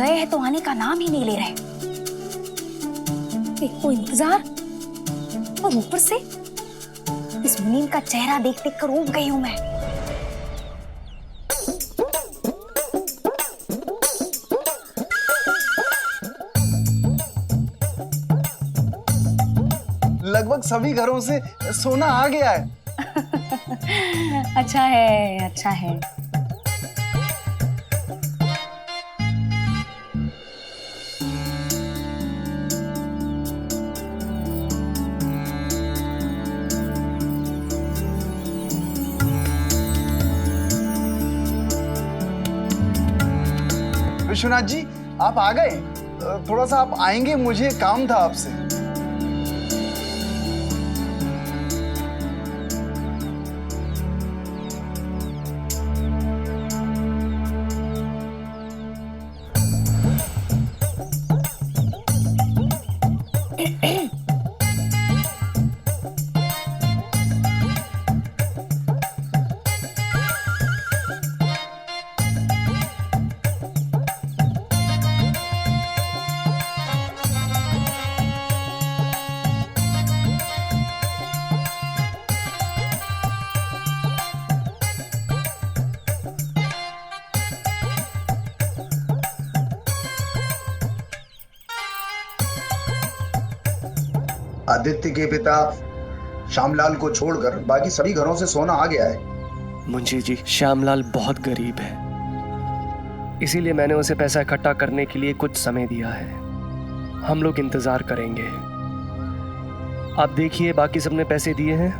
गए हैं तो आने का नाम ही नहीं ले रहे। एक को इंतजार और ऊपर से इस मुनीम का चेहरा देख देख कर ऊब गई हूं मैं। लगभग सभी घरों से सोना आ गया है। अच्छा है, अच्छा है। विश्वनाथ जी, आप आ गए? थोड़ा सा आप आएंगे, मुझे काम था आपसे। आदित्य के पिता श्यामलाल को छोड़कर बाकी सभी घरों से सोना आ गया है। मुंशी जी, श्यामलाल बहुत गरीब है, इसीलिए मैंने उसे पैसा इकट्ठा करने के लिए कुछ समय दिया है। हम लोग इंतजार करेंगे। आप देखिए, बाकी सबने पैसे दिए हैं।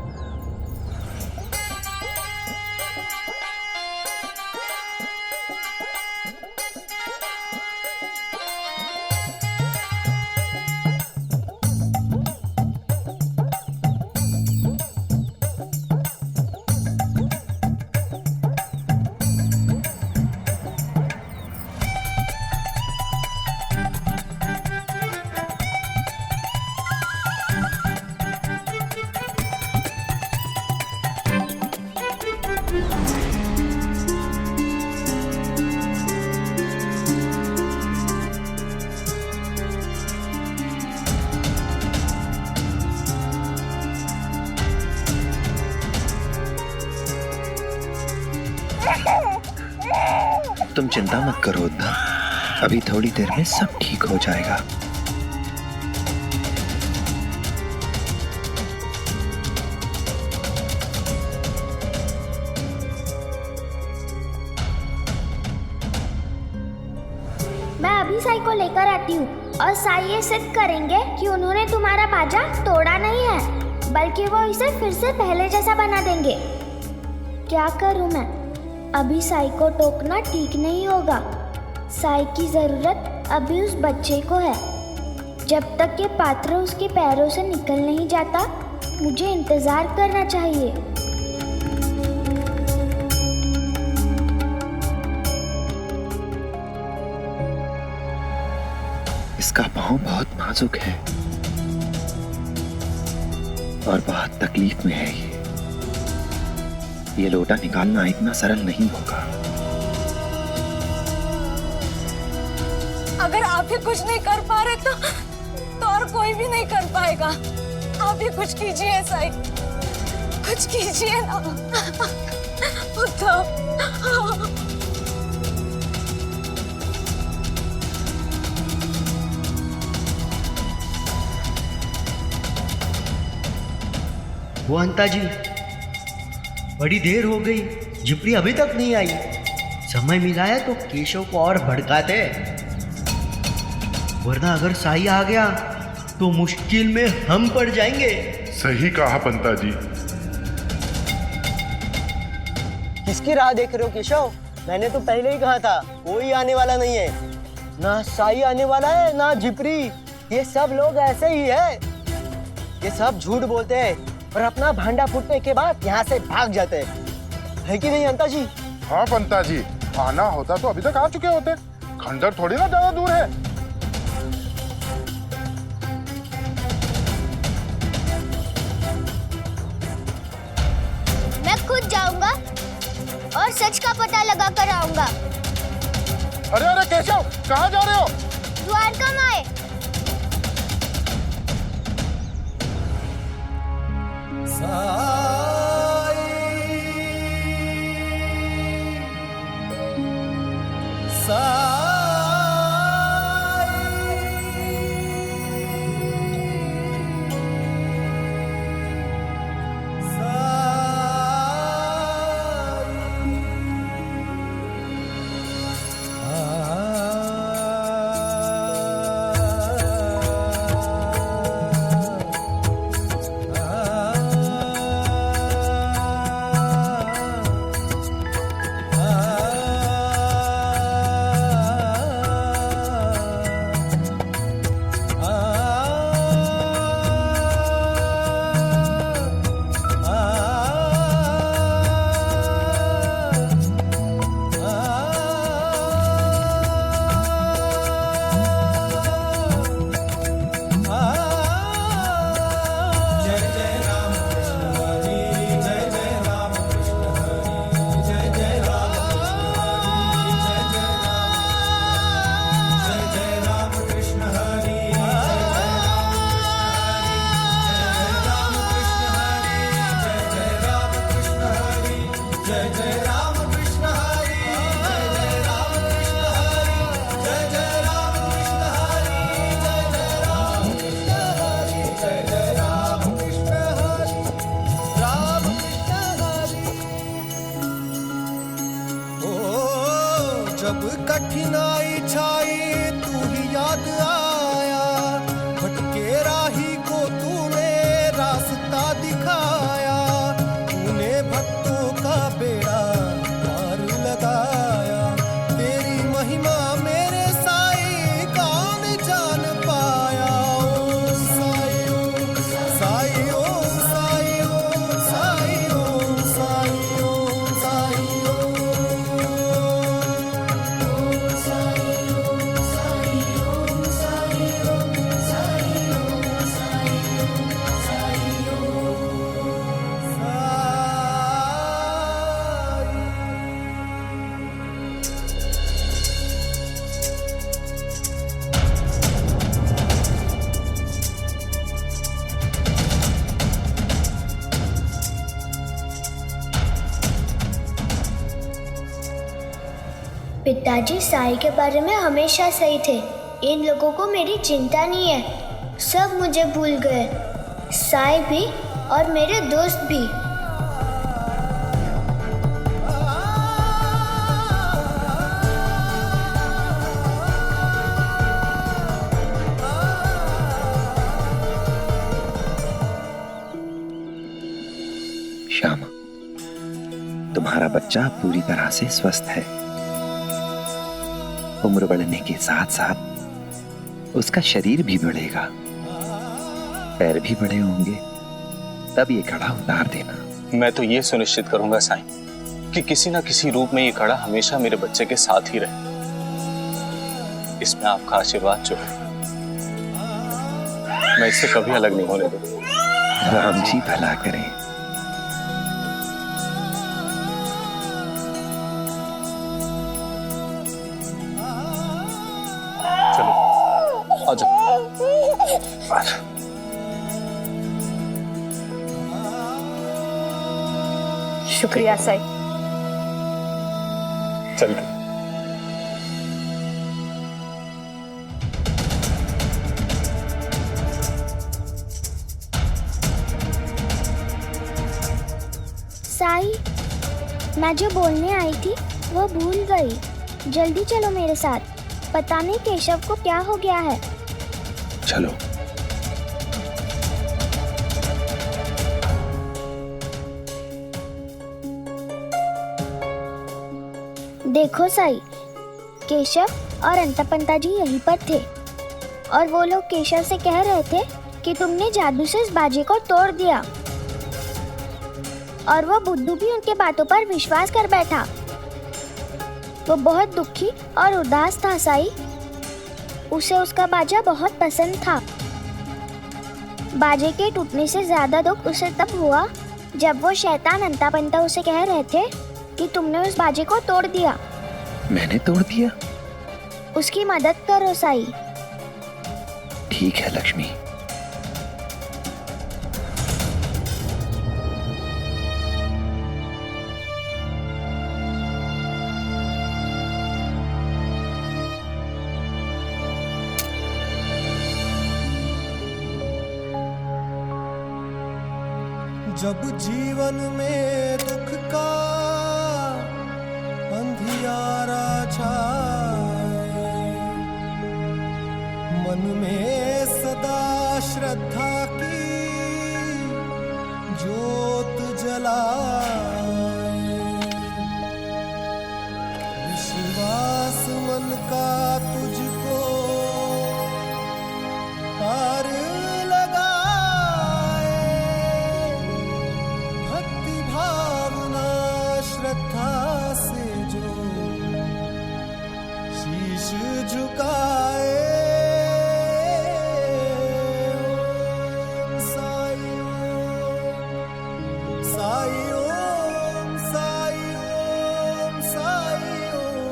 तुम चिंता मत करो उद्धव, अभी थोड़ी देर में सब ठीक हो जाएगा। मैं अभी साई को लेकर आती हूँ और साई ये सिद्ध करेंगे कि उन्होंने तुम्हारा बाजा तोड़ा नहीं है, बल्कि वो इसे फिर से पहले जैसा बना देंगे। क्या करूँ मैं? अभी साई को टोकना ठीक नहीं होगा। साई की जरूरत अभी उस बच्चे को है। जब तक ये पात्र उसके पैरों से निकल नहीं जाता, मुझे इंतजार करना चाहिए। इसका पाँव बहुत नाजुक है और बहुत तकलीफ में है। ये लोटा निकालना इतना सरल नहीं होगा। अगर आप ही कुछ नहीं कर पा रहे तो और कोई भी नहीं कर पाएगा। आप ही कुछ कीजिए साई, कुछ कीजिए ना। उद्धव, वो अंता जी, बड़ी देर हो गई, झिपड़ी अभी तक नहीं आई। समय मिला है तो केशव को और भड़काते, वरना अगर साई आ गया तो मुश्किल में हम पड़ जाएंगे। सही कहा पंता जी। किसकी राह देख रहे हो केशव? मैंने तो पहले ही कहा था, कोई आने वाला नहीं है। ना साई आने वाला है, ना झिपरी। ये सब लोग ऐसे ही है। ये सब झूठ बोलते हैं और अपना भांडा फूटने के बाद यहाँ से भाग जाते हैं, है कि नहीं अंता जी? हाँ पंता जी, आना होता तो अभी तक आ चुके होते। खंडर थोड़ी ना ज्यादा दूर है। मैं खुद जाऊंगा और सच का पता लगा कर आऊंगा। अरे अरे केशव, कहाँ जा रहे हो? द्वारका माए। जब कठिनाई छाई तू ही याद आया, भटके राही को तूने रास्ता दिखाया, तूने भक्तों का बेड़ा पार लगाया, तेरी महिमा मेरे साईं कौन जान पाया। ओम साई ओम साई ओम साई ओम साई ओम साई ओम साई ओम। पिताजी साई के बारे में हमेशा सही थे। इन लोगों को मेरी चिंता नहीं है, सब मुझे भूल गए, साई भी और मेरे दोस्त भी। श्यामा, तुम्हारा बच्चा पूरी तरह से स्वस्थ है। उम्र बढ़ने के साथ साथ उसका शरीर भी बढ़ेगा, पैर भी बड़े होंगे, तब ये कड़ा उतार देना। मैं तो ये सुनिश्चित करूंगा साईं कि किसी ना किसी रूप में ये कड़ा हमेशा मेरे बच्चे के साथ ही रहे। इसमें आपका आशीर्वाद जो है मैं इससे कभी अलग नहीं होने दूंगा। राम जी भला करें। चलो आ जाओ। शुक्रिया साई। चलते। साई, मैं जो बोलने आई थी वो भूल गई। जल्दी चलो मेरे साथ, पता नहीं केशव को क्या हो गया है। चलो। देखो साई, केशव और अंतपंता जी यहीं पर थे और वो लोग केशव से कह रहे थे कि तुमने जादू से इस बाजे को तोड़ दिया, और वो बुद्धू भी उनके बातों पर विश्वास कर बैठा। वो बहुत दुखी और उदास था साई। उसे उसका बाजा बहुत पसंद था। बाजे के टूटने से ज्यादा दुख उसे तब हुआ जब वो शैतान अंतापंता उसे कह रहे थे कि तुमने उस बाजे को तोड़ दिया। मैंने तोड़ दिया? उसकी मदद करो साई। ठीक है लक्ष्मी। जब जीवन में दुख का अंधियारा छाए, मन में सदा श्रद्धा की ज्योत जलाए, विश्वास मन का तुझको पार श्रद्धा से जो शीश झुकाए, साई ओम, साई ओम, साई ओम, साई ओम,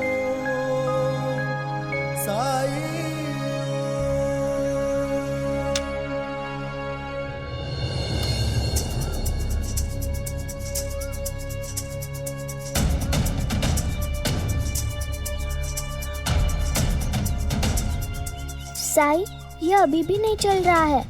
साई ओम। साई, ये अभी भी नहीं चल रहा है।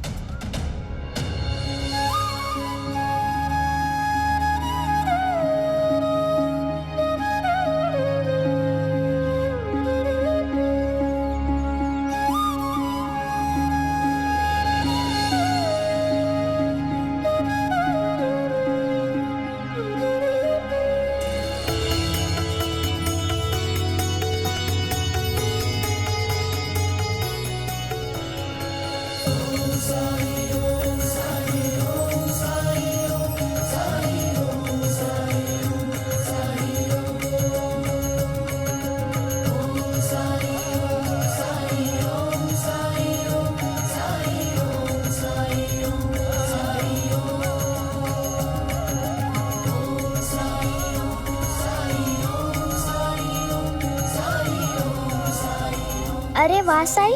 अरे वाह साई,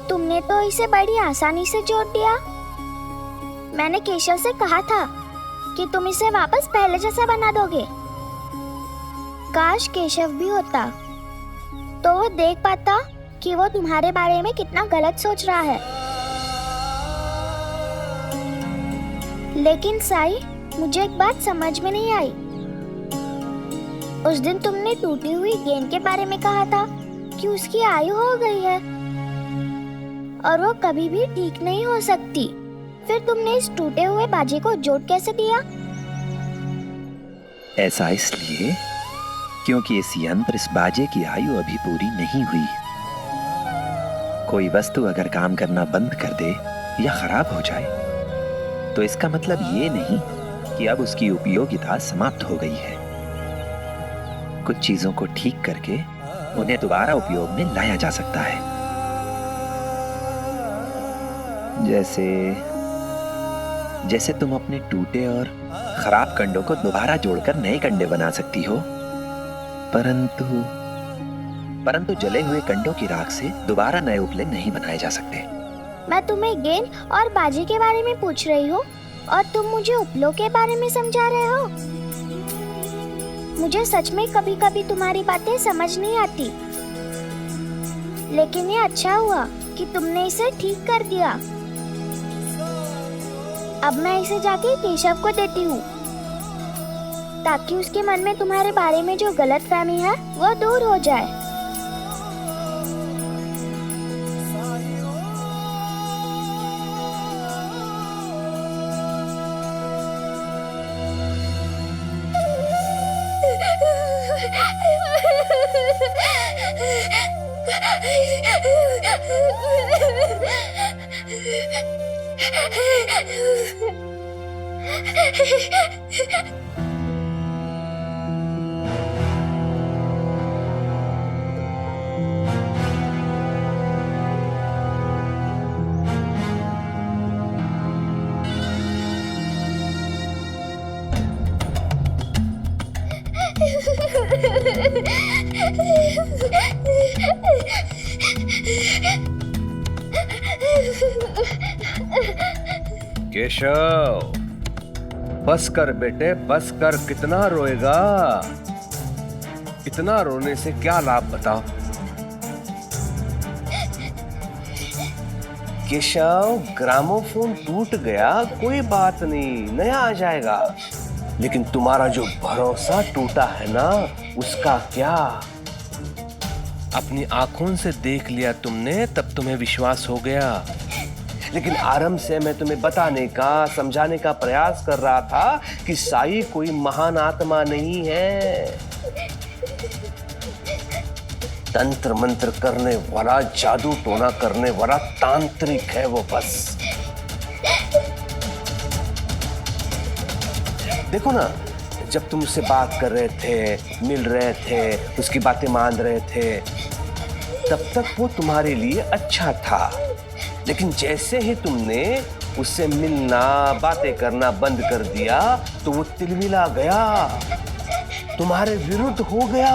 तुमने तो इसे बड़ी आसानी से जोड़ दिया। मैंने केशव से कहा था कि तुम इसे वापस पहले जैसा बना दोगे। काश केशव भी होता तो वो देख पाता कि वो तुम्हारे बारे में कितना गलत सोच रहा है। लेकिन साई, मुझे एक बात समझ में नहीं आई। उस दिन तुमने टूटी हुई गेंद के बारे में कहा था कि उसकी आयु हो गई है और वो कभी भी ठीक नहीं हो सकती। फिर तुमने इस टूटे हुए बाजे को जोड़ कैसे दिया? ऐसा इसलिए क्योंकि इस यंत्र, इस बाजे की आयु अभी पूरी नहीं हुई। कोई वस्तु अगर काम करना बंद कर दे या खराब हो जाए तो इसका मतलब ये नहीं कि अब उसकी उपयोगिता समाप्त हो गई है। कुछ चीजों को ठीक करके उन्हें दोबारा उपयोग में लाया जा सकता है। जैसे तुम अपने टूटे और खराब कंडों को दोबारा जोड़कर नए कंडे बना सकती हो, परंतु जले हुए कंडों की राख से दोबारा नए उपले नहीं बनाए जा सकते। मैं तुम्हें गेंद और बाजी के बारे में पूछ रही हूँ और तुम मुझे उपलों के बारे में समझा रहे हो। मुझे सच में कभी कभी तुम्हारी बातें समझ नहीं आती, लेकिन ये अच्छा हुआ कि तुमने इसे ठीक कर दिया। अब मैं इसे जाके केशव को देती हूँ ताकि उसके मन में तुम्हारे बारे में जो गलतफहमी है वो दूर हो जाए। केशव, बस कर बेटे, बस कर। कितना रोएगा? इतना रोने से क्या लाभ बताओ? केशव, ग्रामोफोन टूट गया, कोई बात नहीं, नया आ जाएगा। लेकिन तुम्हारा जो भरोसा टूटा है ना, उसका क्या? अपनी आंखों से देख लिया तुमने, तब तुम्हें विश्वास हो गया। लेकिन आरंभ से मैं तुम्हें बताने का, समझाने का प्रयास कर रहा था कि साई कोई महान आत्मा नहीं है। तंत्र मंत्र करने वाला, जादू टोना करने वाला तांत्रिक है वो बस। देखो ना, जब तुम उससे बात कर रहे थे, मिल रहे थे, उसकी बातें मान रहे थे, तब तक वो तुम्हारे लिए अच्छा था। लेकिन जैसे ही तुमने उससे मिलना, बातें करना बंद कर दिया, तो वो तिलमिला गया, तुम्हारे विरुद्ध हो गया।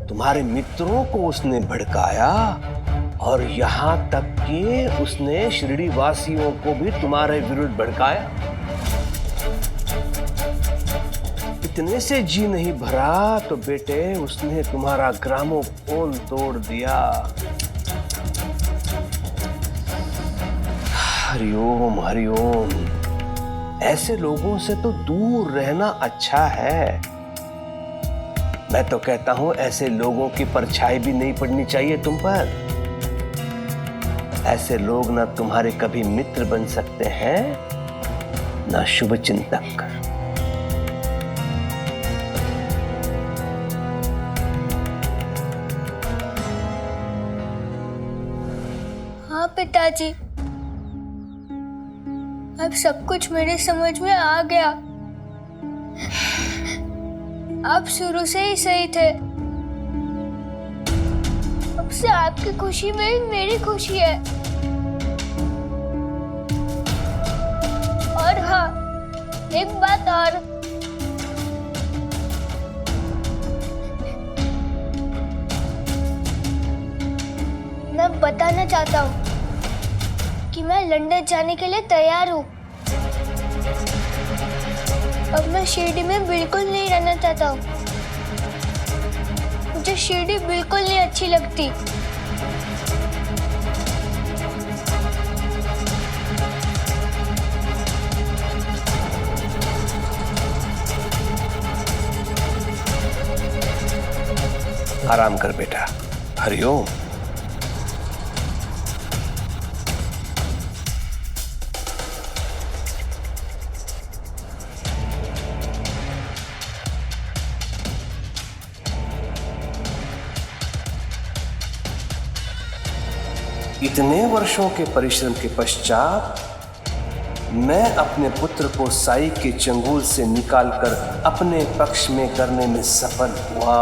तुम्हारे मित्रों को उसने भड़काया और यहाँ तक कि उसने शिरडी वासियों को भी तुम्हारे विरुद्ध भड़काया। इतने से जी नहीं भरा तो बेटे उसने तुम्हारा ग्रामोफोन तोड़ दिया। हरिओम हरिओम। ऐसे लोगों से तो दूर रहना अच्छा है। मैं तो कहता हूं ऐसे लोगों की परछाई भी नहीं पड़नी चाहिए तुम पर। ऐसे लोग ना तुम्हारे कभी मित्र बन सकते हैं ना शुभ चिंतक। हाँ पिताजी, अब सब कुछ मेरे समझ में आ गया। आप शुरू से ही सही थे। अब से आपकी खुशी में ही मेरी खुशी है। और हाँ, एक बात और, मैं बताना चाहता हूँ कि मैं लंदन जाने के लिए तैयार हूँ। अब मैं शिरडी में बिल्कुल नहीं रहना चाहता हूँ। मुझे शिरडी बिल्कुल नहीं अच्छी लगती। आराम कर बेटा। हरिओम। इतने वर्षों के परिश्रम के पश्चात मैं अपने पुत्र को साई के चंगुल से निकालकर अपने पक्ष में करने में सफल हुआ।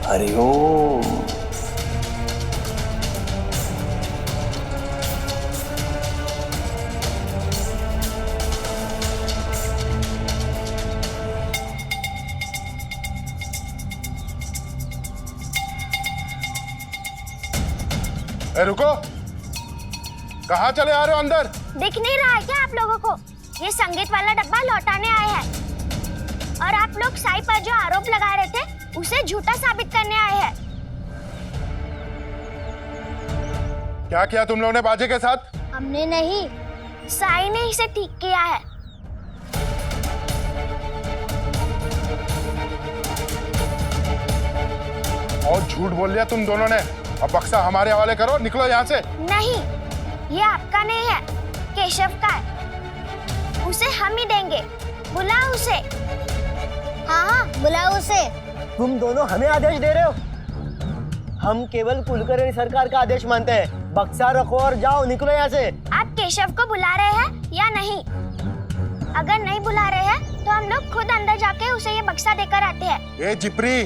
हरिओम। रुको, कहाँ चले आ रहे हो? अंदर दिख नहीं रहा है क्या आप लोगों को? ये संगीत वाला डब्बा लौटाने आए हैं और आप लोग साई पर जो आरोप लगा रहे थे उसे झूठा साबित करने आए हैं। क्या किया तुम लोगों ने बाजे के साथ? हमने नहीं, साई ने इसे ठीक किया है। और झूठ बोल लिया तुम दोनों ने। अब बक्सा हमारे हवाले करो, निकलो यहाँ से। नहीं, ये आपका नहीं है, केशव का है। उसे हम ही देंगे। बुलाओ उसे। हाँ, बुलाओ उसे। तुम दोनों हमें आदेश दे रहे हो? हम केवल कुलकर्णी सरकार का आदेश मानते हैं। बक्सा रखो और जाओ, निकलो यहाँ से। आप केशव को बुला रहे हैं या नहीं? अगर नहीं बुला रहे हैं तो हम लोग खुद अंदर जाके उसे ये बक्सा देकर आते हैं। ए जिप्री,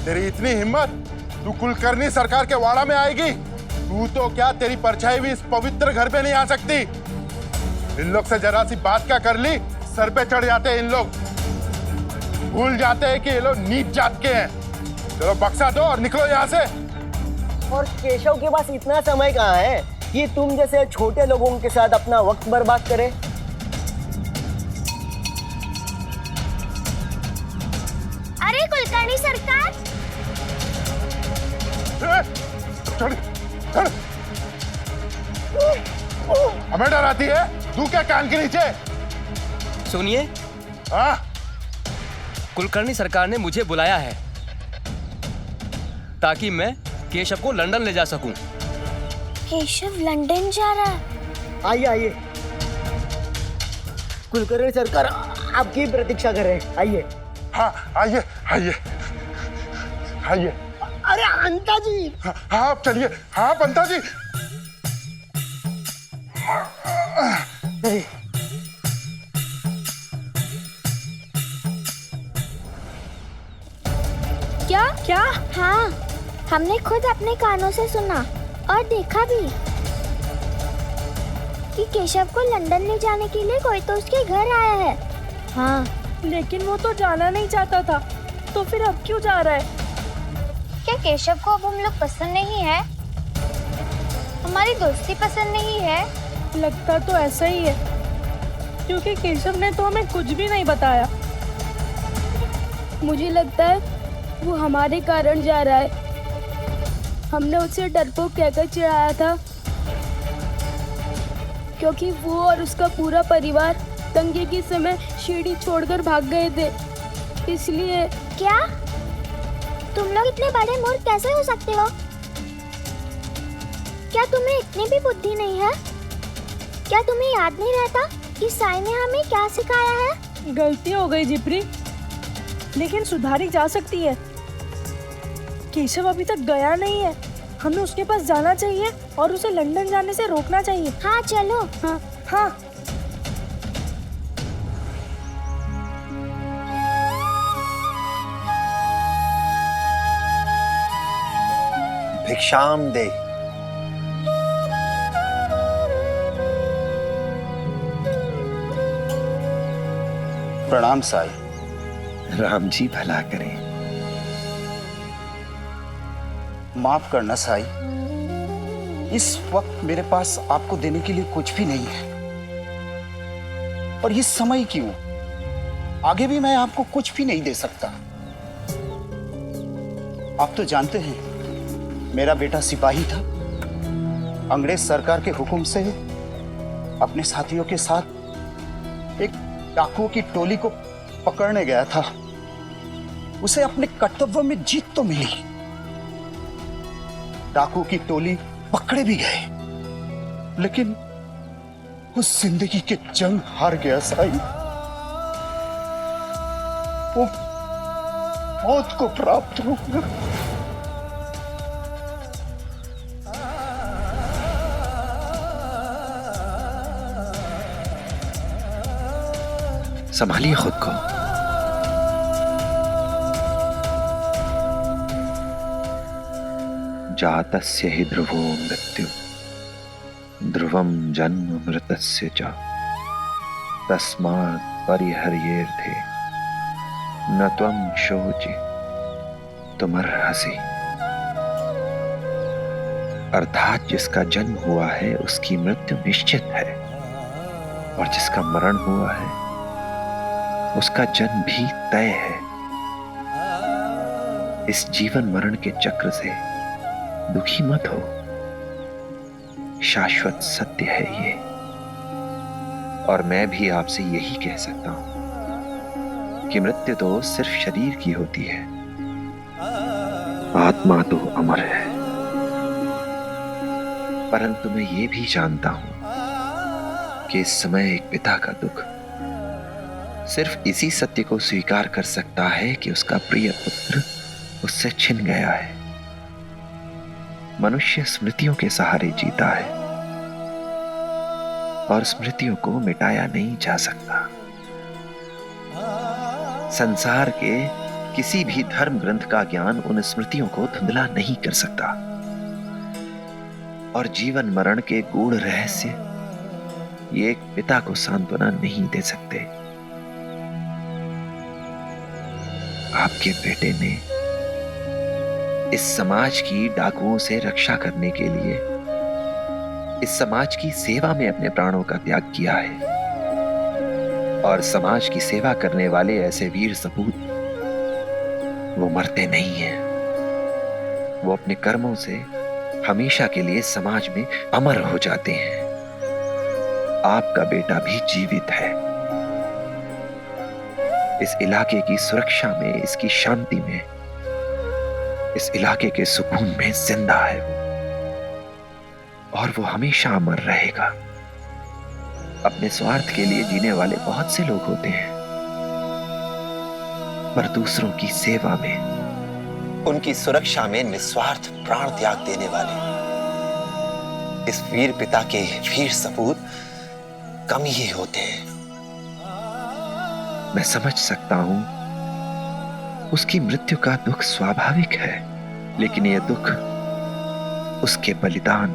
तेरी इतनी हिम्मत, तू कुलकर्णी सरकार के वाड़ा में आएगी? तू तो क्या, तेरी परछाई भी इस पवित्र घर पे नहीं आ सकती। इन लोग से जरा सी बात क्या कर ली, सर पे चढ़ जाते इन लोग। भूल जाते हैं कि ये लोग नीच जात के हैं। चलो बक्सा दो और निकलो यहाँ से। और केशव के पास इतना समय कहाँ है कि तुम जैसे छोटे लोगों के साथ अपना वक्त बर्बाद करे। अरे कुलकर्णी सरकार, हमें डराती है? तू क्या कान के नीचे? सुनिए, हाँ? कुलकर्णी सरकार ने मुझे बुलाया है ताकि मैं केशव को लंदन ले जा सकूं। केशव लंदन जा रहा है? आइए आइए, कुलकर्णी सरकार आपकी प्रतीक्षा कर रहे हैं, आइए। हाँ आइए आइए आइए। अरे अंता जी। हाँ आप चलिए। हाँ पंता जी। क्या क्या? हाँ, हमने खुद अपने कानों से सुना और देखा भी कि केशव को लंदन ले जाने के लिए कोई तो उसके घर आया है। हाँ, लेकिन वो तो जाना नहीं चाहता था, तो फिर अब क्यों जा रहा है? क्या केशव को अब हम लोग पसंद नहीं है? हमारी दोस्ती पसंद नहीं है? लगता तो ऐसा ही है, क्योंकि केशव ने तो हमें कुछ भी नहीं बताया। मुझे लगता है वो हमारे कारण जा रहा है। हमने उसे डरपोक कहकर चिढ़ाया था, क्योंकि वो और उसका पूरा परिवार दंगे के समय शिरडी छोड़कर भाग गए थे, इसलिए। क्या तुम लोग इतने बड़े मूर्ख कैसे हो सकते हो? क्या तुम्हें इतनी भी बुद्धि नहीं है? क्या तुम्हें याद नहीं रहता कि साई ने हमें क्या सिखाया है? गलती हो गई जिप्री, लेकिन सुधारी जा सकती है। केशव अभी तक गया नहीं है, हमें उसके पास जाना चाहिए और उसे लंदन जाने से रोकना चाहिए। हाँ चलो। हाँ हाँ। भिक्षाम दे। प्रणाम साई। राम जी भला करें। माफ करना साई, इस वक्त मेरे पास आपको देने के लिए कुछ भी नहीं है। और इस समय क्यों, आगे भी मैं आपको कुछ भी नहीं दे सकता। आप तो जानते हैं मेरा बेटा सिपाही था, अंग्रेज सरकार के हुक्म से अपने साथियों के साथ एक डाकुओं की टोली को पकड़ने गया था। उसे अपने कर्तव्य में जीत तो मिली, डाकुओं की टोली पकड़े भी गए, लेकिन उस जिंदगी के जंग हार गया साई। वो मौत को प्राप्त हो गया। संभालिए खुद को। जातस्य हि ध्रुवो मृत्यु ध्रुवम जन्म मृतस्य च तस्मात् परिहर्येर्थे न त्वं शोचि तुमर्हसि। अर्थात जिसका जन्म हुआ है उसकी मृत्यु निश्चित है, और जिसका मरण हुआ है उसका जन्म भी तय है। इस जीवन मरण के चक्र से दुखी मत हो, शाश्वत सत्य है ये। और मैं भी आपसे यही कह सकता हूं कि मृत्यु तो सिर्फ शरीर की होती है, आत्मा तो अमर है। परंतु मैं ये भी जानता हूं कि इस समय एक पिता का दुख सिर्फ इसी सत्य को स्वीकार कर सकता है कि उसका प्रिय पुत्र उससे छिन गया है। मनुष्य स्मृतियों के सहारे जीता है और स्मृतियों को मिटाया नहीं जा सकता। संसार के किसी भी धर्म ग्रंथ का ज्ञान उन स्मृतियों को धुंधला नहीं कर सकता, और जीवन मरण के गूढ़ रहस्य ये एक पिता को सांत्वना नहीं दे सकते। आपके बेटे ने इस समाज की डाकुओं से रक्षा करने के लिए इस समाज की सेवा में अपने प्राणों का त्याग किया है। और समाज की सेवा करने वाले ऐसे वीर सपूत वो मरते नहीं हैं। वो अपने कर्मों से हमेशा के लिए समाज में अमर हो जाते हैं। आपका बेटा भी जीवित है। इस इलाके की सुरक्षा में, इसकी शांति में, इस इलाके के सुकून में जिंदा है वो, और वो हमेशा अमर रहेगा। अपने स्वार्थ के लिए जीने वाले बहुत से लोग होते हैं, पर दूसरों की सेवा में, उनकी सुरक्षा में निस्वार्थ प्राण त्याग देने वाले इस वीर पिता के वीर सपूत कम ही होते हैं। मैं समझ सकता हूं उसकी मृत्यु का दुख स्वाभाविक है, लेकिन यह दुख उसके बलिदान,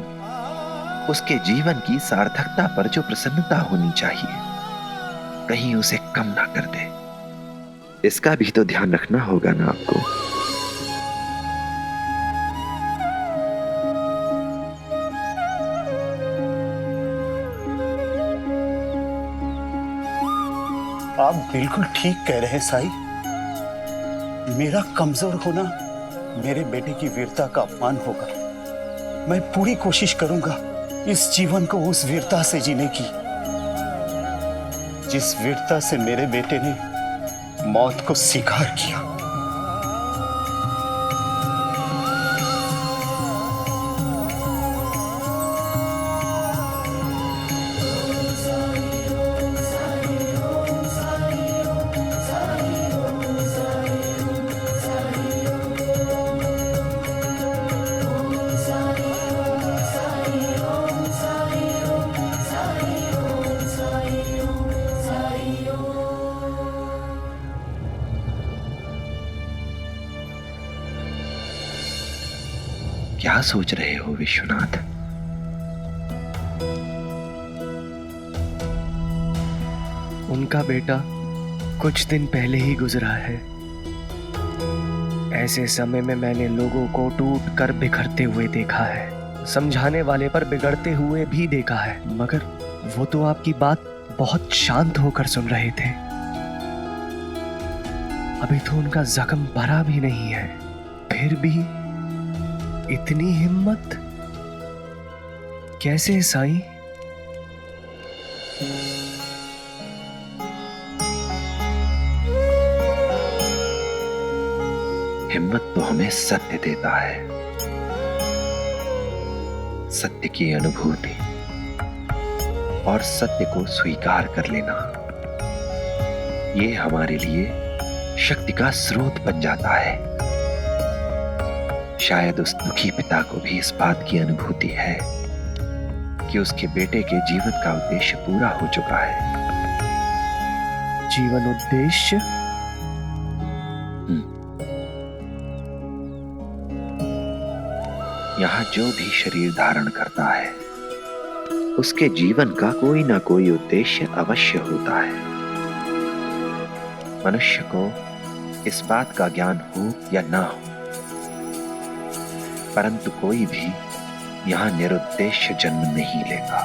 उसके जीवन की सार्थकता पर जो प्रसन्नता होनी चाहिए, कहीं उसे कम ना कर दे। इसका भी तो ध्यान रखना होगा ना आपको। आप बिल्कुल ठीक कह रहे हैं साई। मेरा कमजोर होना मेरे बेटे की वीरता का अपमान होगा। मैं पूरी कोशिश करूंगा इस जीवन को उस वीरता से जीने की, जिस वीरता से मेरे बेटे ने मौत को स्वीकार किया। क्या सोच रहे हो विश्वनाथ? उनका बेटा कुछ दिन पहले ही गुजरा है। ऐसे समय में मैंने लोगों को टूट कर बिखरते हुए देखा है, समझाने वाले पर बिगड़ते हुए भी देखा है, मगर वो तो आपकी बात बहुत शांत होकर सुन रहे थे। अभी तो उनका जख्म भरा भी नहीं है, फिर भी इतनी हिम्मत कैसे साईं? हिम्मत तो हमें सत्य देता है, सत्य की अनुभूति और सत्य को स्वीकार कर लेना। ये हमारे लिए शक्ति का स्रोत बन जाता है। शायद उस दुखी पिता को भी इस बात की अनुभूति है कि उसके बेटे के जीवन का उद्देश्य पूरा हो चुका है। जीवन उद्देश्य? यहां जो भी शरीर धारण करता है, उसके जीवन का कोई ना कोई उद्देश्य अवश्य होता है। मनुष्य को इस बात का ज्ञान हो या ना हो, परंतु कोई भी यहां निरुद्देश्य जन्म नहीं लेगा।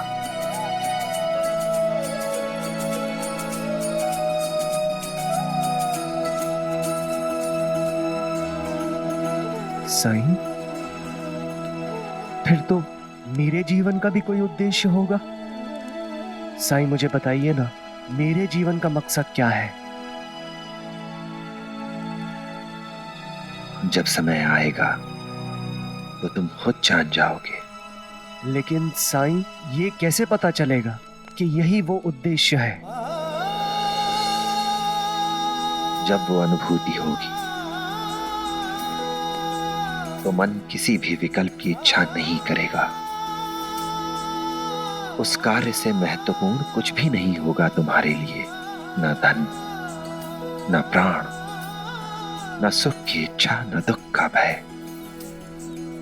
साईं, फिर तो मेरे जीवन का भी कोई उद्देश्य होगा। साईं मुझे बताइए ना, मेरे जीवन का मकसद क्या है? जब समय आएगा तो तुम खुद जान जाओगे। लेकिन साईं, ये कैसे पता चलेगा कि यही वो उद्देश्य है? जब वो अनुभूति होगी तो मन किसी भी विकल्प की इच्छा नहीं करेगा। उस कार्य से महत्वपूर्ण कुछ भी नहीं होगा तुम्हारे लिए, न धन, न प्राण, न सुख की इच्छा, न दुख का भय,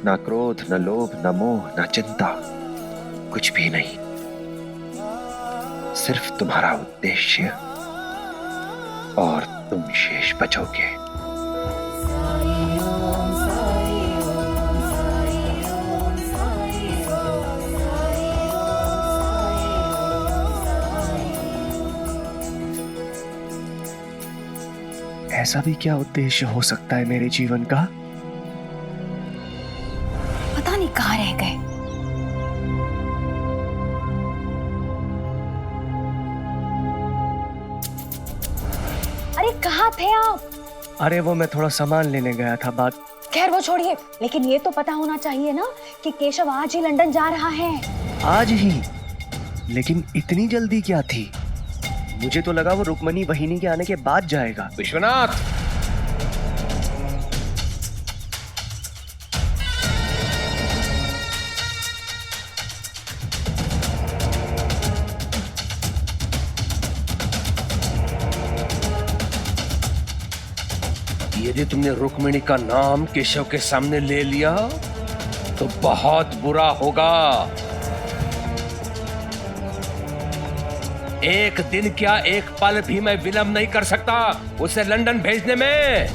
न क्रोध, न लोभ, न मोह, न चिंता, कुछ भी नहीं। सिर्फ तुम्हारा उद्देश्य और तुम शेष बचोगे। ऐसा भी क्या उद्देश्य हो सकता है मेरे जीवन का? पता नहीं कहाँ रह गए। अरे कहाँ थे आप? अरे वो मैं थोड़ा सामान लेने गया था। बात खैर वो छोड़िए, लेकिन ये तो पता होना चाहिए ना कि केशव आज ही लंदन जा रहा है। आज ही? लेकिन इतनी जल्दी क्या थी? मुझे तो लगा वो रुक्मणी वहिनी के आने के बाद जाएगा। विश्वनाथ, यदि तुमने रुक्मिणी का नाम केशव के सामने ले लिया तो बहुत बुरा होगा। एक दिन क्या, एक पल भी मैं विलंब नहीं कर सकता उसे लंदन भेजने में।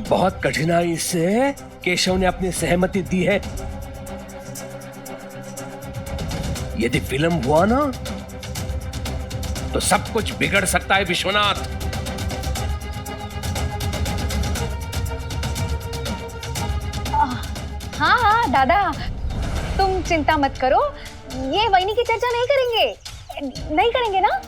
बहुत कठिनाई से केशव ने अपनी सहमति दी है। यदि विलंब हुआ ना तो सब कुछ बिगड़ सकता है विश्वनाथ। हाँ हाँ दादा, तुम चिंता मत करो, ये वहिनी की चर्चा नहीं करेंगे, नहीं करेंगे ना।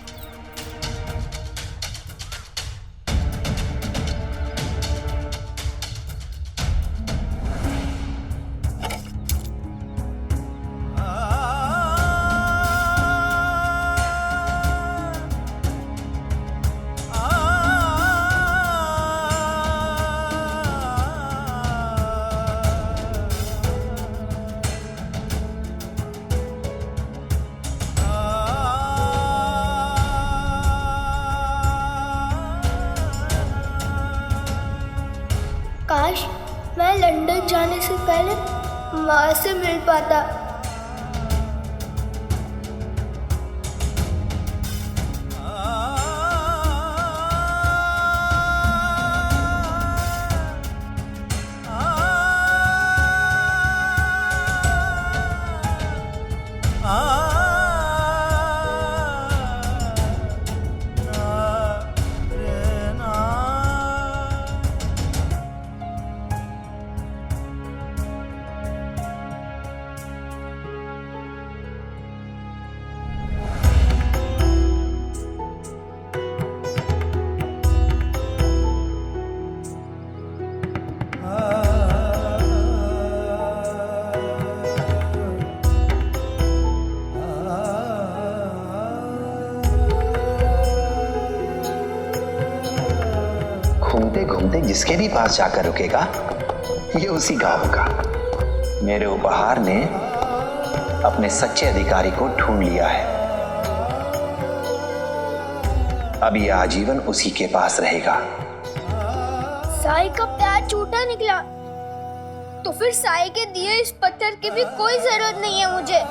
काश मैं लंदन जाने से पहले माँ से मिल पाता। घूमते घूमते जिसके भी पास जाकर रुकेगा ये उसी का होगा। मेरे उपहार ने अपने सच्चे अधिकारी को ढूंढ लिया है। अब ये आजीवन उसी के पास रहेगा। साई का प्यार झूठा निकला तो फिर साई के दिए इस पत्थर की भी कोई जरूरत नहीं है मुझे।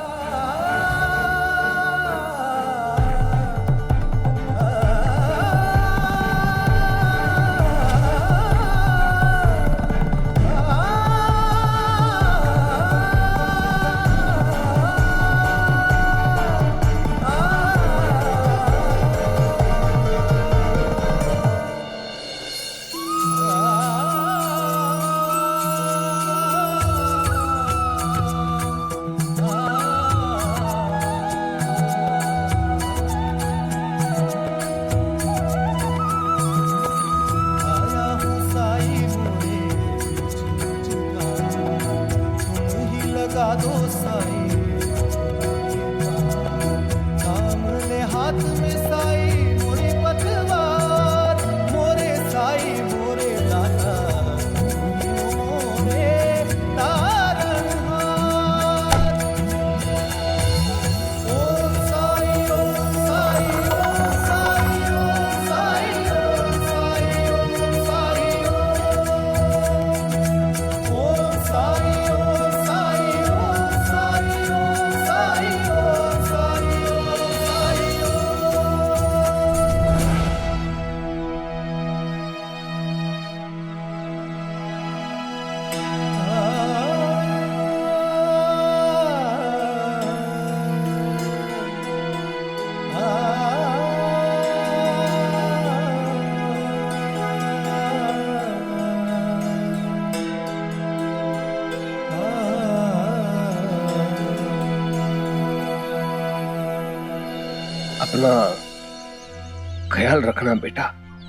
अपना ख्याल रखना बेटा,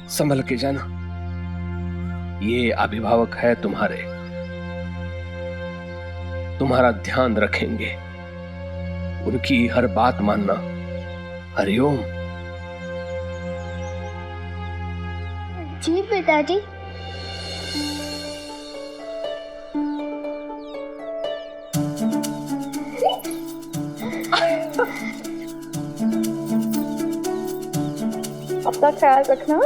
संभल के जाना। ये अभिभावक है तुम्हारे, तुम्हारा ध्यान रखेंगे, उनकी हर बात मानना। हरिओम। जी पिताजी। अपना ख्याल रखना।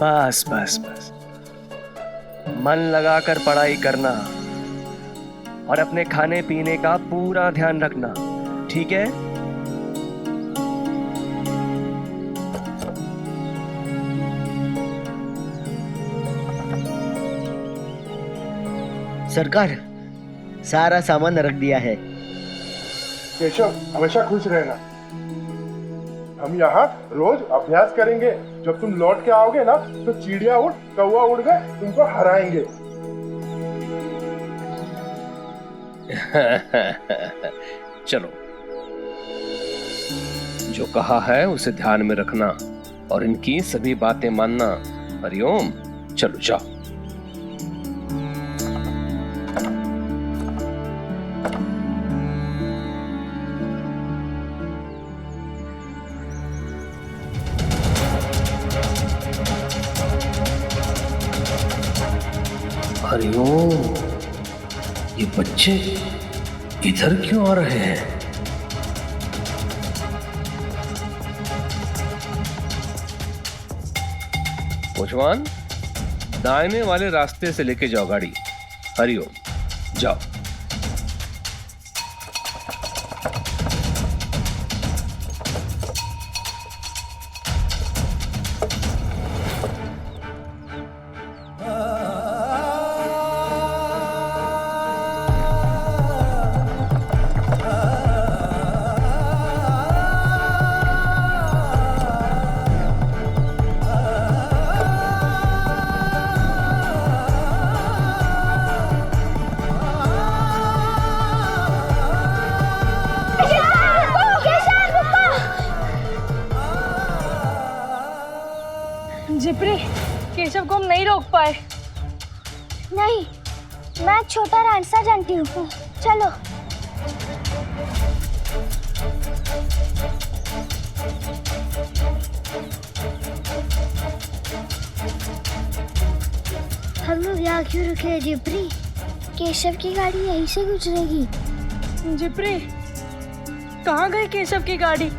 बस बस बस, मन लगाकर पढ़ाई करना और अपने खाने पीने का पूरा ध्यान रखना, ठीक है? सरकार, सारा सामान रख दिया है। केशव, हमेशा खुश रहना। हम यहाँ रोज अभ्यास करेंगे। जब तुम लौट के आओगे ना, तो चिड़िया उड़, कौवा उड़ गए, तुमको हराएंगे। चलो, जो कहा है उसे ध्यान में रखना और इनकी सभी बातें मानना। हरिओम। चलो जाओ। हरिओम, ये बच्चे इधर क्यों आ रहे हैं? कोचवान, दाहिने वाले रास्ते से लेके जाओ गाड़ी। हरिओम, जाओ। जिप्री, केशव को हम नहीं रोक पाए। नहीं, मैं एक छोटा रास्ता जानती हूँ, चलो। हम लोग यहाँ क्यों रुके हैं जिप्री? केशव की गाड़ी यहीं से गुजरेगी। जिप्री, कहाँ गई केशव की गाड़ी?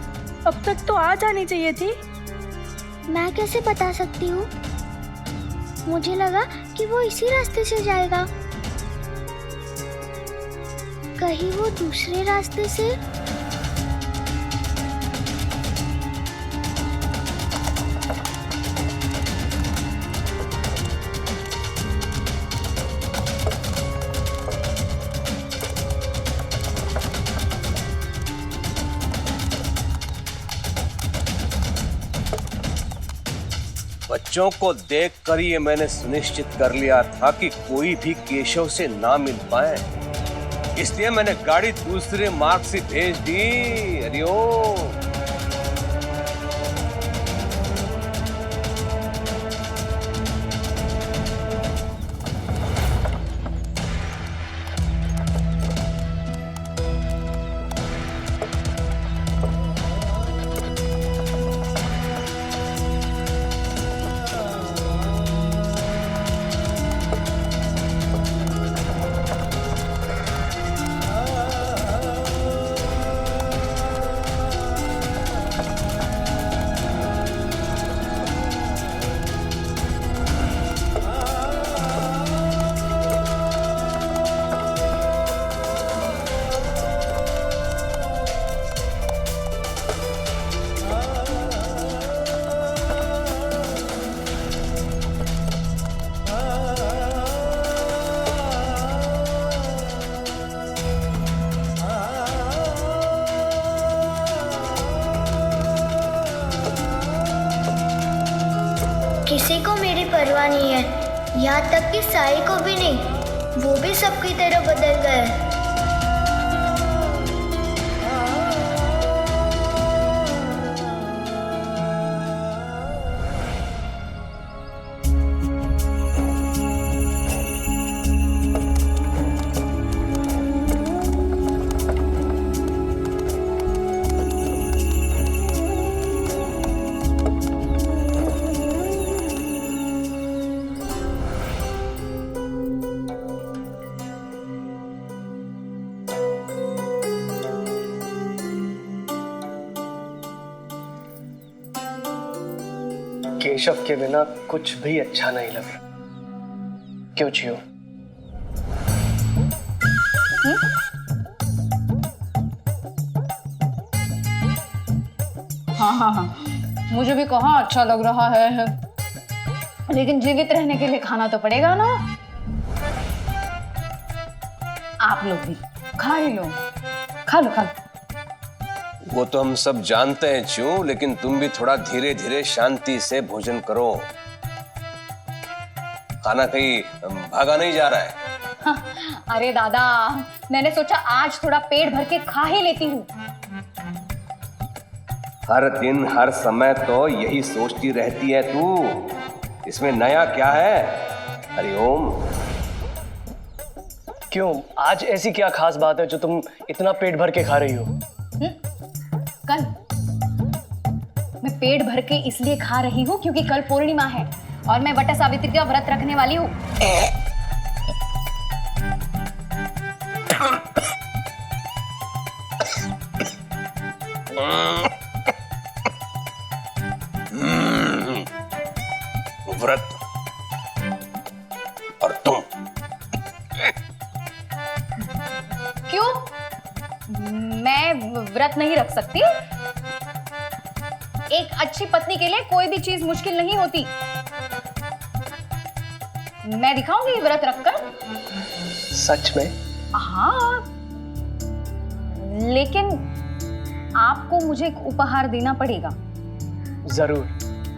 अब तक तो आ जानी चाहिए थी। मैं कैसे बता सकती हूँ? मुझे लगा कि वो इसी रास्ते से जाएगा। कहीं वो दूसरे रास्ते से? बच्चों को देखकर ये मैंने सुनिश्चित कर लिया था कि कोई भी केशव से ना मिल पाए, इसलिए मैंने गाड़ी दूसरे मार्ग से भेज दी। हरिओम। किसी को मेरी परवाह नहीं है, यहाँ तक कि साई को भी नहीं। वो भी सबकी तरह बदल गए। केशव के बिना कुछ भी अच्छा नहीं लग रहा। क्यों जियो? हाँ, मुझे भी कहाँ अच्छा लग रहा है, लेकिन जीवित रहने के लिए खाना तो पड़ेगा ना। आप लोग भी खा ही लो, खा लो खा लो। वो तो हम सब जानते हैं च्यों, लेकिन तुम भी थोड़ा धीरे धीरे शांति से भोजन करो। खाना कहीं भागा नहीं जा रहा है। हाँ, अरे दादा, मैंने सोचा आज थोड़ा पेट भर के खा ही लेती हूँ। हर दिन हर समय तो यही सोचती रहती है तू, इसमें नया क्या है? हरिओम। क्यों, आज ऐसी क्या खास बात है जो तुम इतना पेट भर के खा रही हो? कल मैं पेट भर के इसलिए खा रही हूँ क्योंकि कल पूर्णिमा है और मैं वट सावित्री का व्रत रखने वाली हूँ। व्रत और तुम क्यों? मैं व्रत नहीं रख सकती? एक अच्छी पत्नी के लिए कोई भी चीज मुश्किल नहीं होती। मैं दिखाऊंगी व्रत रखकर। सच में? हाँ, लेकिन आपको मुझे एक उपहार देना पड़ेगा। जरूर।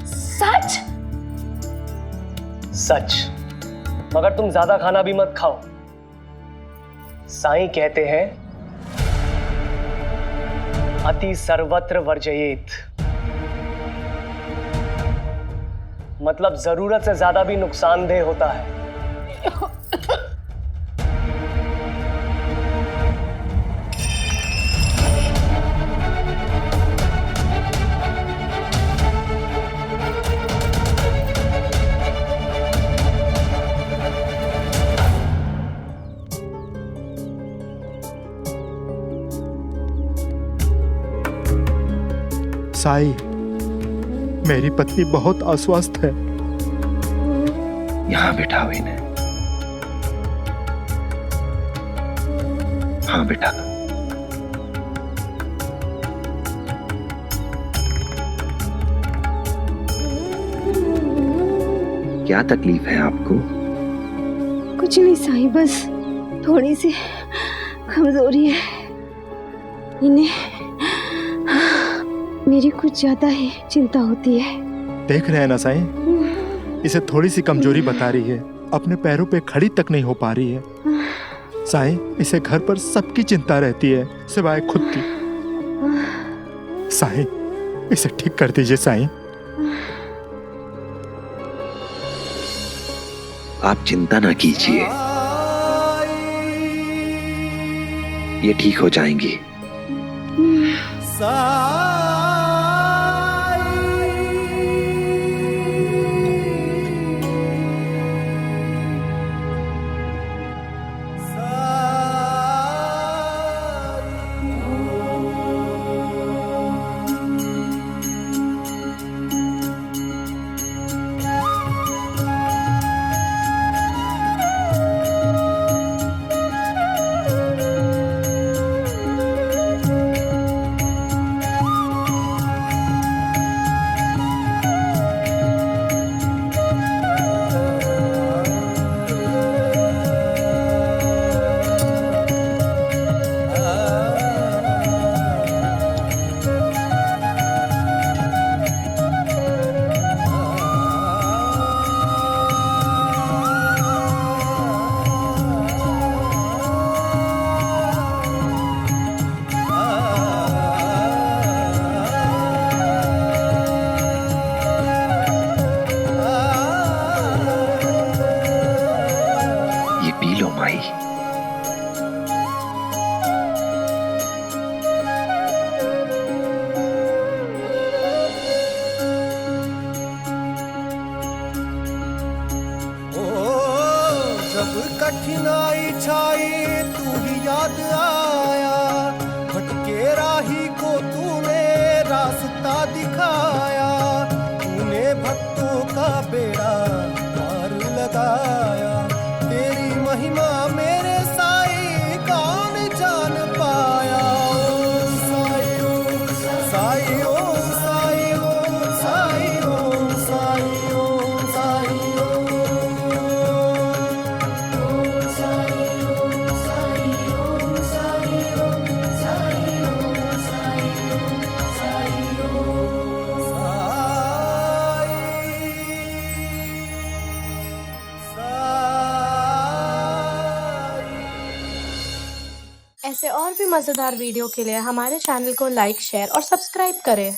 सच? सच, मगर तुम ज्यादा खाना भी मत खाओ। साईं कहते हैं अति सर्वत्र वर्जयेत, मतलब जरूरत से ज्यादा भी नुकसानदेह होता है। साई, मेरी पत्नी बहुत अस्वस्थ है। यहाँ बिठाओ इन्हें। हाँ बेटा। क्या तकलीफ है आपको? कुछ नहीं साईं, बस थोड़ी सी कमजोरी है। इन्हें मेरी कुछ ज्यादा ही चिंता होती है। देख रहे हैं ना साईं, इसे थोड़ी सी कमजोरी बता रही है, अपने पैरों पे खड़ी तक नहीं हो पा रही है। साईं, इसे घर पर सबकी चिंता रहती है सिवाय खुद की। साईं, इसे ठीक कर दीजिए साईं। आप चिंता ना कीजिए, ये ठीक हो जाएंगी। कठिनाई छाई तू ही याद आया, भटके राही को तूने रास्ता दिखाया, तूने भक्त ऐसे और भी मज़ेदार वीडियो के लिए हमारे चैनल को लाइक, शेयर और सब्सक्राइब करें।